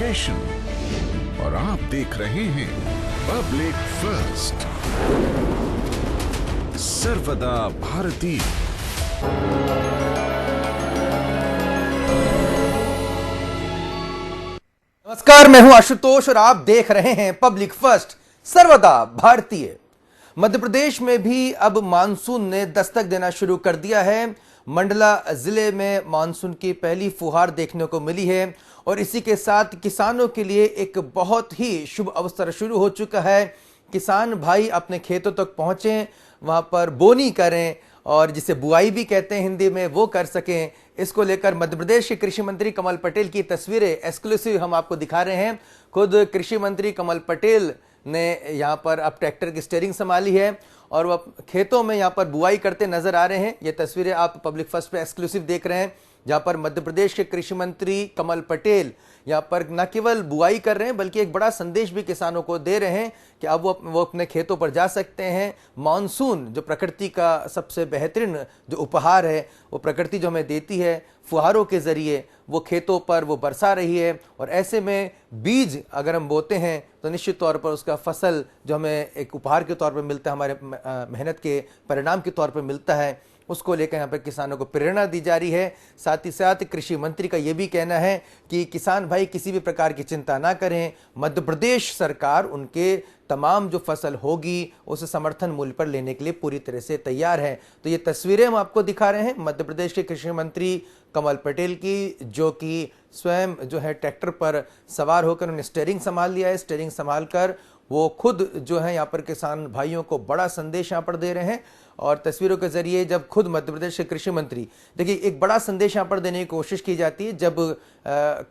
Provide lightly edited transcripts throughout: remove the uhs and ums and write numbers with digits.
Station और आप देख रहे हैं पब्लिक फर्स्ट, सर्वदा भारतीय। नमस्कार, मैं हूं आशुतोष और आप देख रहे हैं पब्लिक फर्स्ट, सर्वदा भारतीय। मध्य प्रदेश में भी अब मानसून ने दस्तक देना शुरू कर दिया है। मंडला जिले में मानसून की पहली फुहार देखने को मिली है और इसी के साथ किसानों के लिए एक बहुत ही शुभ अवसर शुरू हो चुका है। किसान भाई अपने खेतों तक पहुंचें, वहां पर बोनी करें और जिसे बुआई भी कहते हैं हिंदी में, वो कर सकें। इसको लेकर मध्य प्रदेश के कृषि मंत्री कमल पटेल की तस्वीरें एक्सक्लूसिव हम आपको दिखा रहे हैं। खुद कृषि मंत्री कमल पटेल ने यहाँ पर अब ट्रैक्टर की स्टीयरिंग संभाली है और वह खेतों में यहाँ पर बुआई करते नजर आ रहे हैं। ये तस्वीरें आप पब्लिक फर्स्ट पे एक्सक्लूसिव देख रहे हैं, जहाँ पर मध्य प्रदेश के कृषि मंत्री कमल पटेल यहाँ पर न केवल बुआई कर रहे हैं बल्कि एक बड़ा संदेश भी किसानों को दे रहे हैं कि अब वो अपने खेतों पर जा सकते हैं। मानसून जो प्रकृति का सबसे बेहतरीन जो उपहार है, वो प्रकृति जो हमें देती है फुहारों के जरिए, वो खेतों पर वो बरसा रही है और ऐसे में बीज अगर हम बोते हैं तो निश्चित तौर पर उसका फसल जो हमें एक उपहार के तौर पर मिलता है, हमारे मेहनत के परिणाम के तौर पर मिलता है, उसको लेकर यहाँ पर किसानों को प्रेरणा दी जा रही है। साथ ही साथ कृषि मंत्री का ये भी कहना है कि किसान भाई किसी भी प्रकार की चिंता ना करें, मध्य प्रदेश सरकार उनके तमाम जो फसल होगी उसे समर्थन मूल्य पर लेने के लिए पूरी तरह से तैयार है। तो ये तस्वीरें हम आपको दिखा रहे हैं मध्य प्रदेश के कृषि मंत्री कमल पटेल की, जो कि स्वयं जो है ट्रैक्टर पर सवार होकर उन्होंने स्टीयरिंग संभाल लिया है। स्टीयरिंग संभाल कर वो खुद जो है यहाँ पर किसान भाइयों को बड़ा संदेश यहाँ पर दे रहे हैं और तस्वीरों के जरिए जब खुद मध्य प्रदेश के कृषि मंत्री, देखिए एक बड़ा संदेश यहाँ पर देने की कोशिश की जाती है। जब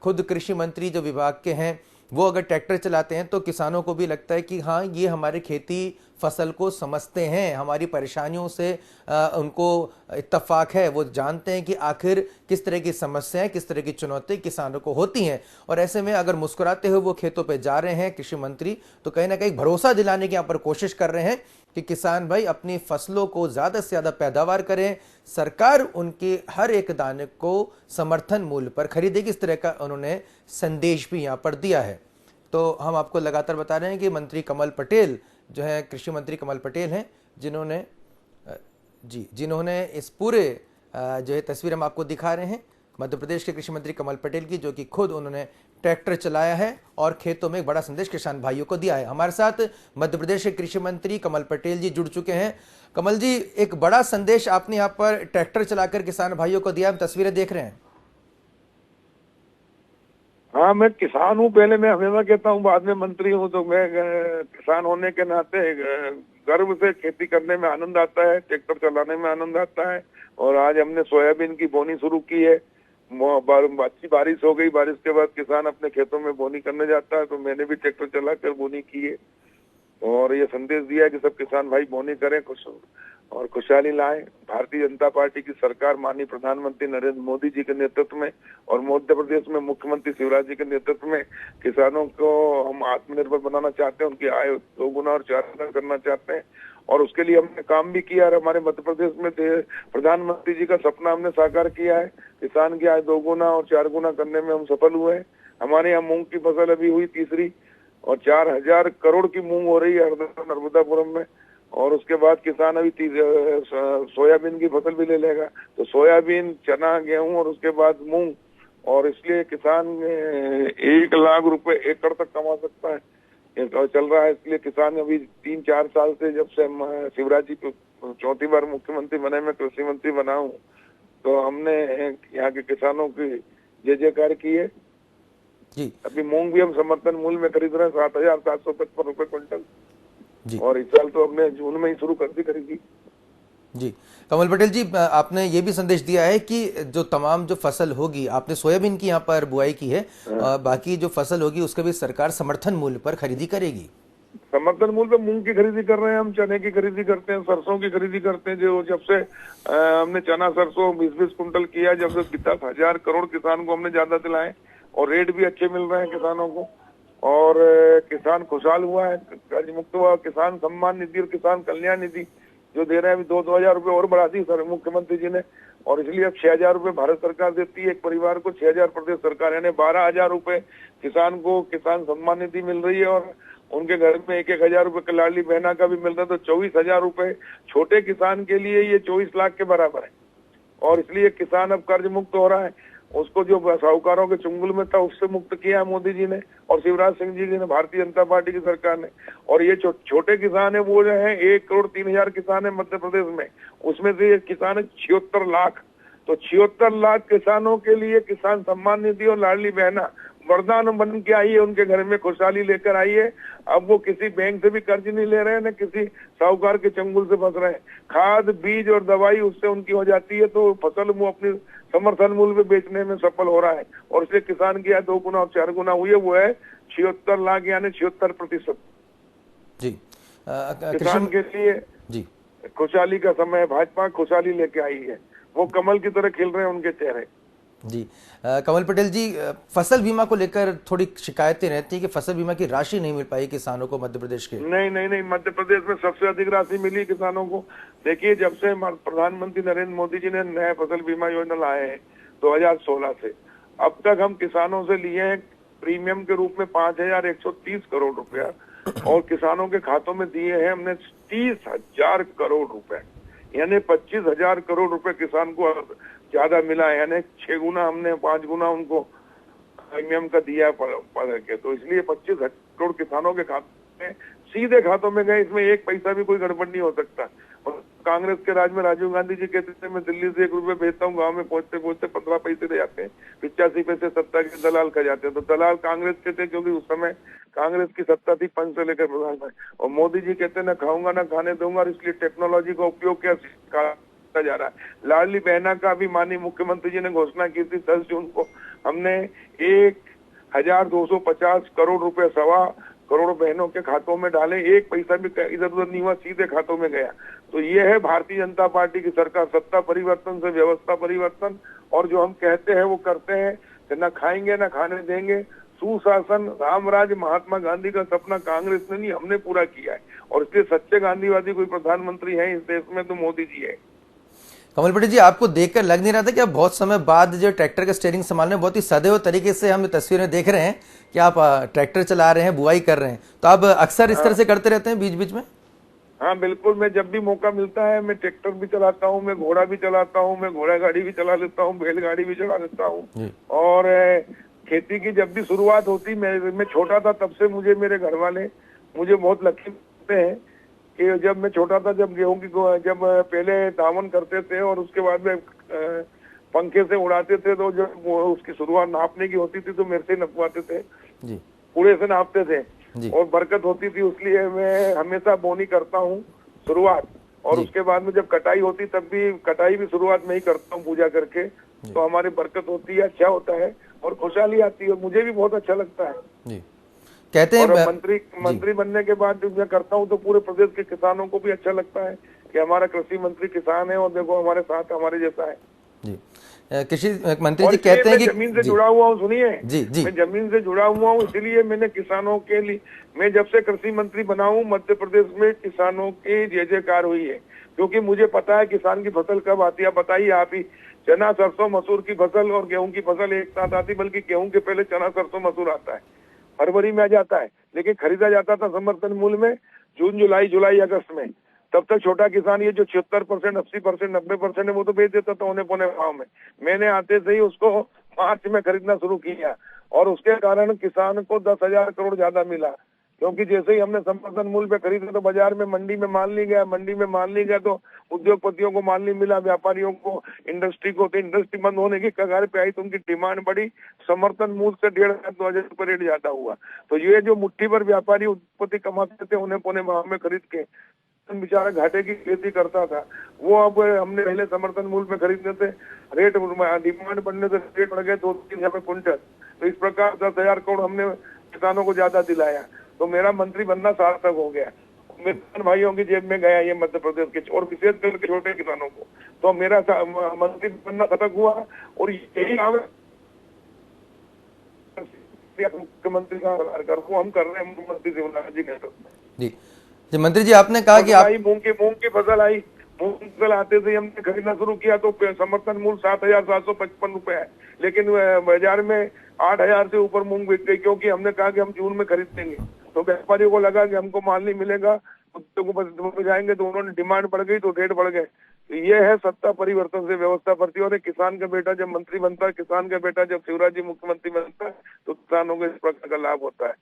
खुद कृषि मंत्री जो विभाग के हैं वो अगर ट्रैक्टर चलाते हैं तो किसानों को भी लगता है कि हाँ, ये हमारे खेती फसल को समझते हैं, हमारी परेशानियों से उनको इत्तफाक है, वो जानते हैं कि आखिर किस तरह की समस्याएं, किस तरह की चुनौती किसानों को होती हैं। और ऐसे में अगर मुस्कुराते हुए वो खेतों पे जा रहे हैं कृषि मंत्री, तो कहीं ना कहीं भरोसा दिलाने की यहाँ पर कोशिश कर रहे हैं कि किसान भाई अपनी फसलों को ज़्यादा से ज़्यादा पैदावार करें, सरकार उनके हर एक दाने को समर्थन मूल्य पर खरीदेगी। इस तरह का उन्होंने संदेश भी यहाँ पर दिया है। तो हम आपको लगातार बता रहे हैं कि मंत्री कमल पटेल जो है, कृषि मंत्री कमल पटेल हैं, जिन्होंने इस पूरे जो है तस्वीर हम आपको दिखा रहे हैं मध्य प्रदेश के कृषि मंत्री कमल पटेल की, जो कि खुद उन्होंने ट्रैक्टर चलाया है और खेतों में एक बड़ा संदेश किसान भाइयों को दिया है। हमारे साथ मध्य प्रदेश के कृषि मंत्री कमल पटेल जी जुड़ चुके हैं। कमल जी, एक बड़ा संदेश आपने यहाँ पर ट्रैक्टर चलाकर किसान भाइयों को दिया, हम तस्वीरें देख रहे हैं। हाँ, मैं किसान हूँ, पहले मैं हमेशा कहता हूँ, बाद में मंत्री हूँ, तो मैं किसान होने के नाते गर्व से खेती करने में आनंद आता है, ट्रैक्टर चलाने में आनंद आता है। और आज हमने सोयाबीन की बोनी शुरू की है। अच्छी बारिश हो गई, बारिश के बाद किसान अपने खेतों में बोनी करने जाता है, तो मैंने भी ट्रैक्टर चलाकर बोनी की है और ये संदेश दिया है कि सब किसान भाई बोनी करें, और खुशहाली लाएं। भारतीय जनता पार्टी की सरकार माननीय प्रधानमंत्री नरेंद्र मोदी जी के नेतृत्व में और मध्य प्रदेश में मुख्यमंत्री शिवराज जी के नेतृत्व में किसानों को हम आत्मनिर्भर बनाना चाहते हैं, उनकी आय 2 गुना और 4 गुना करना चाहते हैं और उसके लिए हमने काम भी किया। और हमारे मध्य प्रदेश में प्रधानमंत्री जी का सपना हमने साकार किया है। किसान की आय 2 गुना और 4 गुना करने में हम सफल हुए हैं। हमारे यहाँ मूंग की फसल अभी हुई तीसरी और 4000 करोड़ की मूंग हो रही है नर्मदापुरम में। और उसके बाद किसान अभी सोयाबीन की फसल भी ले लेगा, तो सोयाबीन, चना, गेहूं और उसके बाद मूंग, और इसलिए किसान 1 लाख रुपए एकड़ तक कमा सकता है, चल रहा है। इसलिए किसान अभी 3-4 साल से, जब से शिवराज जी को 4थी बार मुख्यमंत्री बने, मैं कृषि मंत्री बना हूँ, तो हमने यहाँ के किसानों की जय जयकार की है जी। अभी मूंग भी हम समर्थन मूल्य में खरीद रहे हैं 7,755 रुपए क्विंटल जी। और इस साल तो हमने जून में ही शुरू कर दी खरीदी जी। कमल पटेल जी, आपने ये भी संदेश दिया है कि जो तमाम जो फसल होगी, आपने सोयाबीन की यहाँ पर बुआई की है, बाकी जो फसल होगी उसका भी सरकार समर्थन मूल्य पर खरीदी करेगी। समर्थन मूल्य पे मूंग की खरीदी कर रहे हैं, हम चने की खरीदी करते हैं, सरसों की खरीदी करते हैं। जो जब से हमने चना सरसों 20-20 कुंटल किया, जब से 10,000 करोड़ किसान को हमने ज्यादा दिलाए और रेट भी अच्छे मिल रहे हैं किसानों को और किसान खुशहाल हुआ है, कर्ज मुक्त हुआ। किसान सम्मान निधि और किसान कल्याण निधि जो दे रहे हैं, अभी 2,000 रुपये और बढ़ा दी सर मुख्यमंत्री जी ने, और इसलिए अब 6,000 रुपये भारत सरकार देती है एक परिवार को, 6,000 प्रदेश सरकार, यानी 12,000 रुपये किसान को किसान सम्मान निधि मिल रही है, और उनके घर में 1,000 रुपये का लाडली बहना का भी मिल रहा है, तो 24,000 रुपये छोटे किसान के लिए ये 24 लाख के बराबर है। और इसलिए किसान अब कर्ज मुक्त हो रहा है, उसको जो साहूकारों के चुंगल में था उससे मुक्त किया मोदी जी ने और शिवराज सिंह जी ने, भारतीय जनता पार्टी की सरकार ने। और ये छोटे किसान है वो जो है 1,03,000 किसान है मध्य प्रदेश में, उसमें से ये किसान है 76 लाख। तो 76 लाख किसानों के लिए किसान सम्मान निधि और लाडली बहना वरदान बन के आई है, उनके घर में खुशहाली लेकर आई है। अब वो किसी बैंक से भी कर्ज नहीं ले रहे हैं, न किसी साहूकार के चंगुल से फंस रहे हैं। खाद, बीज और दवाई उससे उनकी हो जाती है, तो फसल वो अपनी समर्थन मूल्य पे बेचने में सफल हो रहा है, और इसलिए किसान की आय 2 गुना और 4 गुना हुई है, वो है 76 लाख यानी 76%। जी किसान के लिए जी खुशहाली का समय है, भाजपा खुशहाली लेके आई है, वो कमल की तरह खिल रहे हैं उनके चेहरे। जी कमल पटेल जी, फसल बीमा को लेकर थोड़ी शिकायतें रहती हैं कि फसल बीमा की राशि नहीं मिल पाई किसानों को मध्य प्रदेश के। नहीं, मध्य प्रदेश में सबसे अधिक राशि मिली किसानों को। देखिए, जब से प्रधानमंत्री नरेंद्र मोदी जी ने नया फसल बीमा योजना लाए हैं 2016 से, अब तक हम किसानों से लिए हैं प्रीमियम के रूप में 5,130 करोड़ रुपया, और किसानों के खातों में दिए हैं हमने 30,000 करोड़ रुपए, यानी 25,000 करोड़ रुपए किसान को ज्यादा मिला है, यानी 6 गुना हमने 5 गुना उनको प्रीमियम का दिया पड़ के। तो इसलिए 25 करोड़ किसानों के खाते में सीधे खातों में गए, इसमें एक पैसा भी कोई गड़बड़ नहीं हो सकता। और कांग्रेस के राज में राजीव गांधी जी कहते थे मैं दिल्ली से 1 रुपये भेजता हूँ, गाँव में पहुंचते पहुंचते 15 पैसे रह जाते हैं, 85 पैसे सत्ता के दलाल खा जाते हैं। तो दलाल कांग्रेस के थे, क्योंकि उस समय कांग्रेस की सत्ता थी पंच से लेकर प्रधान तक, और मोदी जी कहते ना खाऊंगा ना खाने दूंगा, और इसलिए टेक्नोलॉजी का उपयोग क्या जा रहा है। लाडली बहना का भी माननीय मुख्यमंत्री जी ने घोषणा की थी 10 जून को, हमने 1,250 करोड़ रुपए 1.25 करोड़ बहनों के खातों में डाले, एक पैसा भी इधर उधर नहीं हुआ, सीधे खातों में गया। तो ये है भारतीय जनता पार्टी की सरकार, सत्ता परिवर्तन से व्यवस्था परिवर्तन, और जो हम कहते हैं वो करते हैं कि न खाएंगे न खाने देंगे। सुशासन, रामराज, महात्मा गांधी का सपना कांग्रेस ने नहीं, हमने पूरा किया है, और इसलिए सच्चे गांधीवादी कोई प्रधानमंत्री है इस देश में तो मोदी जी है। कमल पटेल जी, आपको देखकर लग नहीं रहा था कि आप बहुत समय बाद जो ट्रैक्टर का स्टीयरिंग संभालने, बहुत ही सदैव तरीके से हम तस्वीरें देख रहे हैं कि आप ट्रैक्टर चला रहे हैं, बुआई कर रहे हैं, तो आप अक्सर इस तरह से करते रहते हैं बीच बीच में? हाँ बिल्कुल, मैं जब भी मौका मिलता है मैं ट्रैक्टर भी चलाता हूँ, मैं घोड़ा भी चलाता हूँ, मैं घोड़ा गाड़ी भी चला लेता हूँ, बैलगाड़ी भी चला लेता हूँ। और खेती की जब भी शुरुआत होती, मैं छोटा था तब से मुझे मेरे घर वाले मुझे बहुत लकी मानते हैं कि जब मैं छोटा था, जब गेहूं की जब पहले दामन करते थे और उसके बाद में पंखे से उड़ाते थे, तो जब उसकी शुरुआत नापने की होती थी तो मेरे से नपवाते थे, कूड़े से नापते थे, और बरकत होती थी, इसलिए मैं हमेशा बोनी करता हूँ शुरुआत, और उसके बाद में जब कटाई होती तब भी कटाई भी शुरुआत में ही करता हूँ पूजा करके, तो हमारी बरकत होती है, अच्छा होता है और खुशहाली आती है, मुझे भी बहुत अच्छा लगता है। कहते हैं मंत्री बनने के बाद जब मैं करता हूँ तो पूरे प्रदेश के किसानों को भी अच्छा लगता है कि हमारा कृषि मंत्री किसान है, और देखो हमारे साथ हमारे जैसा है। जी कृषि मंत्री जी कहते हैं कि जमीन से जुड़ा हुआ हूँ, सुनिए, जी मैं जमीन से जुड़ा हुआ हूँ, इसलिए मैंने किसानों के लिए, मैं जब से कृषि मंत्री बना हूँ मध्य प्रदेश में किसानों की जय जयकार हुई है, क्योंकि मुझे पता है किसान की फसल कब आती है। बताइए आप ही, चना सरसों मसूर की फसल और गेहूं की फसल एक साथ आती, बल्कि गेहूं के पहले चना सरसों मसूर आता है, फरवरी में आ जाता है, लेकिन खरीदा जाता था समर्थन मूल्य में जून जुलाई अगस्त में। तब तक छोटा किसान ये जो 76%, 80%, 90% है वो तो बेच देता था औने पौने भाव में। मैंने आते से ही उसको मार्च में खरीदना शुरू किया, और उसके कारण किसान को 10,000 करोड़ ज्यादा मिला, क्योंकि जैसे ही हमने समर्थन मूल्य पे खरीदा तो बाजार में मंडी में माल नहीं गया, मंडी में माल नहीं गया तो उद्योगपतियों को माल नहीं मिला, व्यापारियों को, इंडस्ट्री को, तो इंडस्ट्री बंद होने की कगार पे आई, तो उनकी डिमांड बढ़ी, समर्थन मूल्य से 1,500-2,000 रुपये रेट ज्यादा हुआ। तो ये जो मुट्ठी भर व्यापारी उद्योगपति कमाते थे उन्हें पौने भाव में खरीद के, बेचारा घाटे की खेती करता था, वो अब हमने पहले समर्थन मूल्य पे खरीदने थे, रेट डिमांड बढ़ने से रेट बढ़ गए 2-3 रुपये क्विंटल। तो इस प्रकार 10,000 करोड़ हमने किसानों को ज्यादा दिलाया, तो मेरा मंत्री बनना सार्थक हो गया। मेरे भाइयों की जेब में गया ये मध्य प्रदेश के, और विशेष करके छोटे किसानों को, तो मेरा मंत्री बनना सार्थक हुआ। और यही मुख्यमंत्री का वो हम कर रहे हैं, मुख्यमंत्री शिवराज जी नेतृत्व में। जी जी मंत्री जी, आपने कहा कि आप मूंग की फसल आई, मूंग की फसल आते से हमने खरीदना शुरू किया तो समर्थन मूल्य 7,755 रुपए है, लेकिन बाजार में 8,000 से ऊपर मूंग बिक गई, क्योंकि हमने कहा कि हम जून में खरीद लेंगे। तो व्यापारियों को लगा कि हमको माल नहीं मिलेगा, तो जाएंगे, तो उन्होंने डिमांड बढ़ गई तो रेट बढ़ गए। तो ये है सत्ता परिवर्तन से व्यवस्था बढ़ती है। और किसान का बेटा जब मंत्री बनता है, किसान का बेटा जब शिवराज जी मुख्यमंत्री बनता है, तो किसानों को इस प्रकार का लाभ होता है।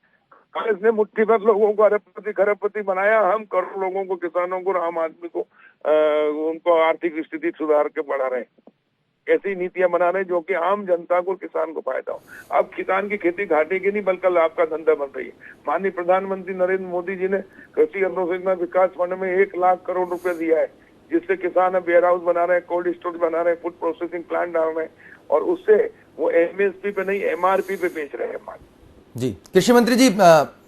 कांग्रेस ने मुट्ठी भर लोगों को अरबपति खरबपति बनाया, हम करोड़ लोगों को, किसानों को, आम आदमी को उनको आर्थिक स्थिति सुधार के बढ़ा रहे हैं। ऐसी नीतियां बना रहे हैं जो कि आम जनता को, किसान को फायदा हो। अब किसान की खेती घाटे की नहीं बल्कि लाभ का धंधा बन रही है। माननीय प्रधानमंत्री नरेंद्र मोदी जी ने कृषि अधोसंरचना विकास फंड में 1 लाख करोड़ रुपए दिया है, जिससे किसान अब वेयर हाउस बना रहे हैं, कोल्ड स्टोरेज बना रहे हैं, फूड प्रोसेसिंग प्लांट डाल रहे हैं, और उससे वो MSP पे नहीं MRP पे बेच रहे हैं माल। जी कृषि मंत्री जी,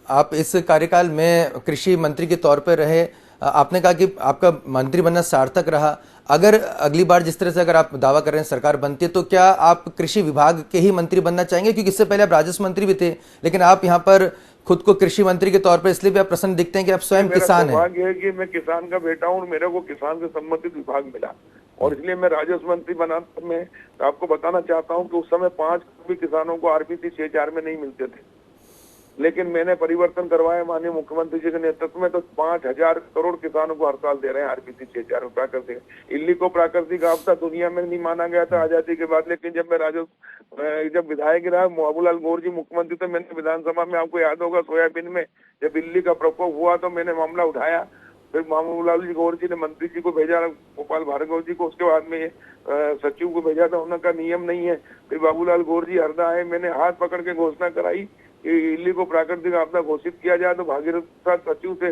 आप इस कार्यकाल में कृषि मंत्री के तौर पर रहे, आपने कहा कि आपका मंत्री बनना सार्थक रहा। अगर अगली बार जिस तरह से अगर आप दावा कर रहे हैं सरकार बनती है, तो क्या आप कृषि विभाग के ही मंत्री बनना चाहेंगे? क्योंकि इससे पहले आप राजस्व मंत्री भी थे, लेकिन आप यहाँ पर खुद को कृषि मंत्री के तौर पर इसलिए भी आप प्रसन्न दिखते हैं कि आप स्वयं किसान हैं। भाग्य है कि मैं किसान का बेटा हूँ और मेरे को किसान से संबंधित विभाग मिला, और इसलिए मैं राजस्व मंत्री बना। मैं आपको बताना चाहता हूँ कि उस समय 5 भी किसानों को RBC 6,4 में नहीं मिलते थे, लेकिन मैंने परिवर्तन करवाया माननीय मुख्यमंत्री जी के नेतृत्व में, तो 5,000 करोड़ किसानों को हर साल दे रहे हैं RBC 6,4 में। प्राकृतिक इल्ली को प्राकृतिक आपदा दुनिया में नहीं माना गया था आजादी के बाद, लेकिन जब मैं जब विधायक रहा, बाबूलाल गौर जी मुख्यमंत्री थे, मैंने विधानसभा में, आपको याद होगा, सोयाबीन में जब इल्ली का प्रकोप हुआ तो मैंने मामला उठाया। फिर बाबूलाल जी गौर जी ने मंत्री जी को भेजा, गोपाल भार्गव जी को, उसके बाद में सचिव को भेजा था, उन्होंने कहा नियम नहीं है। फिर बाबूलाल गौर जी हरदा आए, मैंने हाथ पकड़ के घोषणा कराई इल्ली को प्राकृतिक आपदा घोषित किया जाए, तो भागीरथ सचिव से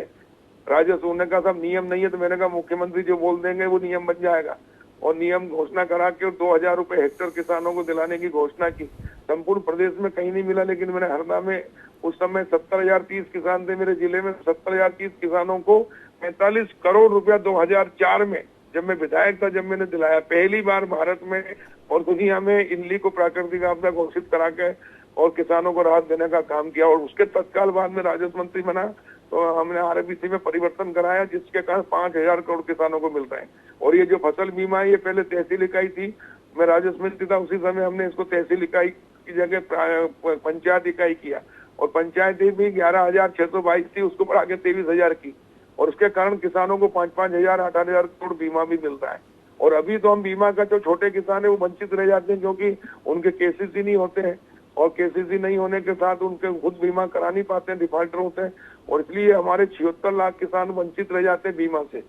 राजस्व, उन्होंने कहा साहब नियम नहीं है। तो मैंने कहा मुख्यमंत्री जो बोल देंगे वो नियम बन जाएगा, और नियम घोषणा करा के 2,000 रुपए हेक्टेयर किसानों को दिलाने की घोषणा की। संपूर्ण प्रदेश में कहीं नहीं मिला, लेकिन मैंने हरदा में, उस समय 70,030 किसान थे मेरे जिले में, 70,030 किसानों को 45 करोड़ रुपया 2004 में, जब मैं विधायक था, जब मैंने दिलाया। पहली बार भारत में और दुनिया में इल्ली को प्राकृतिक आपदा घोषित करा के और किसानों को राहत देने का काम किया। और उसके तत्काल बाद में राजस्व मंत्री बना, तो हमने RBC में परिवर्तन कराया, जिसके कारण 5,000 करोड़ किसानों को मिल रहे हैं। और ये जो फसल बीमा है, ये पहले तहसील इकाई थी, मैं राजस्व मंत्री था, उसी समय हमने इसको तहसील इकाई की जगह पंचायत इकाई किया, और पंचायत भी 11,622 थी, उसको बढ़ा के 23,000 की। और उसके कारण किसानों को 5,000 8,000 करोड़ बीमा भी मिलता है। और अभी तो हम बीमा का, जो छोटे किसान है वो वंचित रह जाते हैं, क्योंकि उनके केसेस ही नहीं होते हैं, और केसीसी नहीं होने के साथ उनके खुद बीमा करा नहीं पाते हैं, डिफॉल्टर होते हैं, और इसलिए हमारे 76 लाख किसान वंचित रह जाते हैं बीमा से।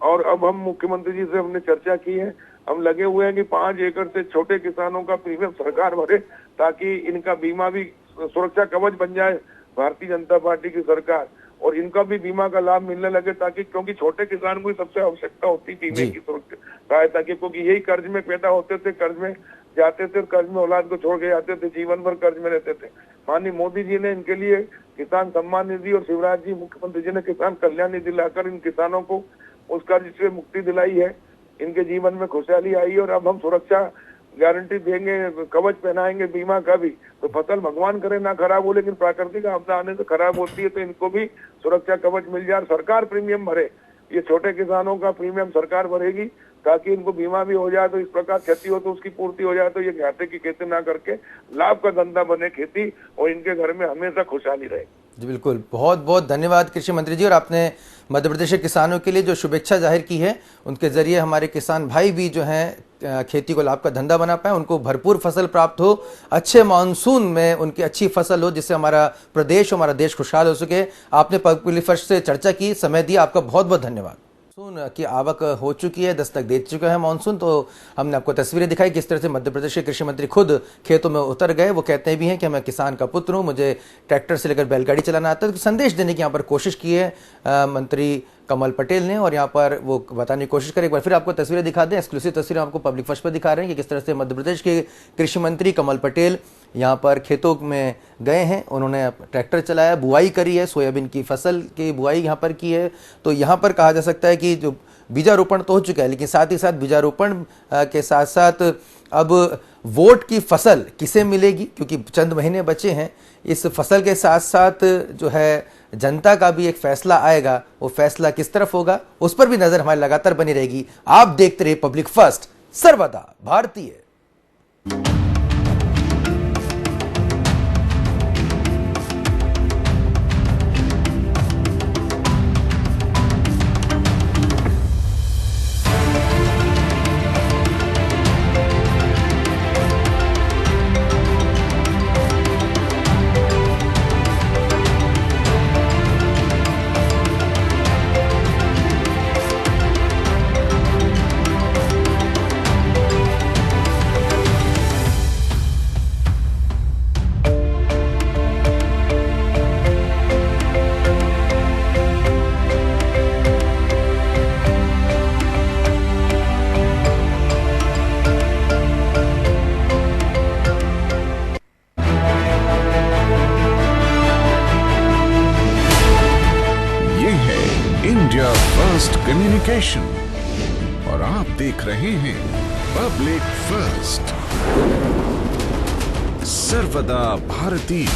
और अब हम मुख्यमंत्री जी से हमने चर्चा की है, हम लगे हुए हैं कि 5 एकड़ से छोटे किसानों का प्रीमियम सरकार भरे, ताकि इनका बीमा भी सुरक्षा कवच बन जाए भारतीय जनता पार्टी की सरकार, और इनका भी बीमा का लाभ मिलने लगे, ताकि, क्योंकि छोटे किसान को सबसे आवश्यकता होती है बीमे की सुरक्षा सहायता की, क्योंकि यही कर्ज में पैदा होते थे, कर्ज में जाते थे, कर्ज में औलाद को छोड़ के जाते थे, जीवन भर कर्ज में रहते थे। माननीय मोदी जी ने इनके लिए किसान सम्मान निधि, और शिवराज जी मुख्यमंत्री जी ने किसान कल्याण निधि लाकर इन किसानों को उस कर्ज से मुक्ति दिलाई है, इनके जीवन में खुशहाली आई। और अब हम सुरक्षा गारंटी देंगे, कवच पहनाएंगे बीमा का भी। तो फसल भगवान करे ना खराब हो, लेकिन प्राकृतिक आपदा आने से खराब होती है, तो इनको भी सुरक्षा कवच मिल जाए, सरकार प्रीमियम भरे। ये छोटे किसानों का प्रीमियम सरकार भरेगी, ताकि इनको बीमा भी हो जाए, तो इस प्रकार क्षति हो तो उसकी पूर्ति हो जाए, तो ये घाटे की खेती ना करके लाभ का धंधा बने खेती, और इनके घर में हमेशा खुशहाली रहे। जी बिल्कुल, बहुत बहुत धन्यवाद कृषि मंत्री जी। और आपने मध्य प्रदेश के किसानों के लिए जो शुभेच्छा जाहिर की है, उनके जरिए हमारे किसान भाई भी जो हैं खेती को लाभ का धंधा बना पाए, उनको भरपूर फसल प्राप्त हो, अच्छे मानसून में उनकी अच्छी फसल हो, जिससे हमारा प्रदेश, हमारा देश खुशहाल हो सके। आपने पब्लिक फर्स्ट से चर्चा की, समय दिया, आपका बहुत बहुत धन्यवाद। मानसून की आवक हो चुकी है, दस्तक दे चुका है मानसून, तो हमने आपको तस्वीरें दिखाई किस तरह से मध्य प्रदेश के कृषि मंत्री खुद खेतों में उतर गए। वो कहते भी हैं कि मैं किसान का पुत्र हूं, मुझे ट्रैक्टर से लेकर बैलगाड़ी चलाना आता है। तो संदेश देने की यहाँ पर कोशिश की है मंत्री कमल पटेल ने, और यहाँ पर वो बताने की कोशिश करें। एक बार फिर आपको तस्वीरें दिखा दें, एक्सक्लूसिव तस्वीरें आपको पब्लिक फर्स्ट पर दिखा रहे हैं कि किस तरह से मध्य प्रदेश के कृषि मंत्री कमल पटेल यहाँ पर खेतों में गए हैं। उन्होंने ट्रैक्टर चलाया, बुआई करी है, सोयाबीन की फसल की बुआई यहाँ पर की है। तो यहाँ पर कहा जा सकता है कि जो बीजारोपण तो हो चुका है, लेकिन साथ ही साथ बीजारोपण के साथ साथ अब वोट की फसल किसे मिलेगी, क्योंकि चंद महीने बचे हैं। इस फसल के साथ साथ जो है जनता का भी एक फैसला आएगा, वो फैसला किस तरफ होगा उस पर भी नजर हमारी लगातार बनी रहेगी। आप देखते रहिए पब्लिक फर्स्ट, सर्वदा भारतीय। इंडिया फर्स्ट कम्युनिकेशन और आप देख रहे हैं पब्लिक फर्स्ट, सर्वदा भारतीय।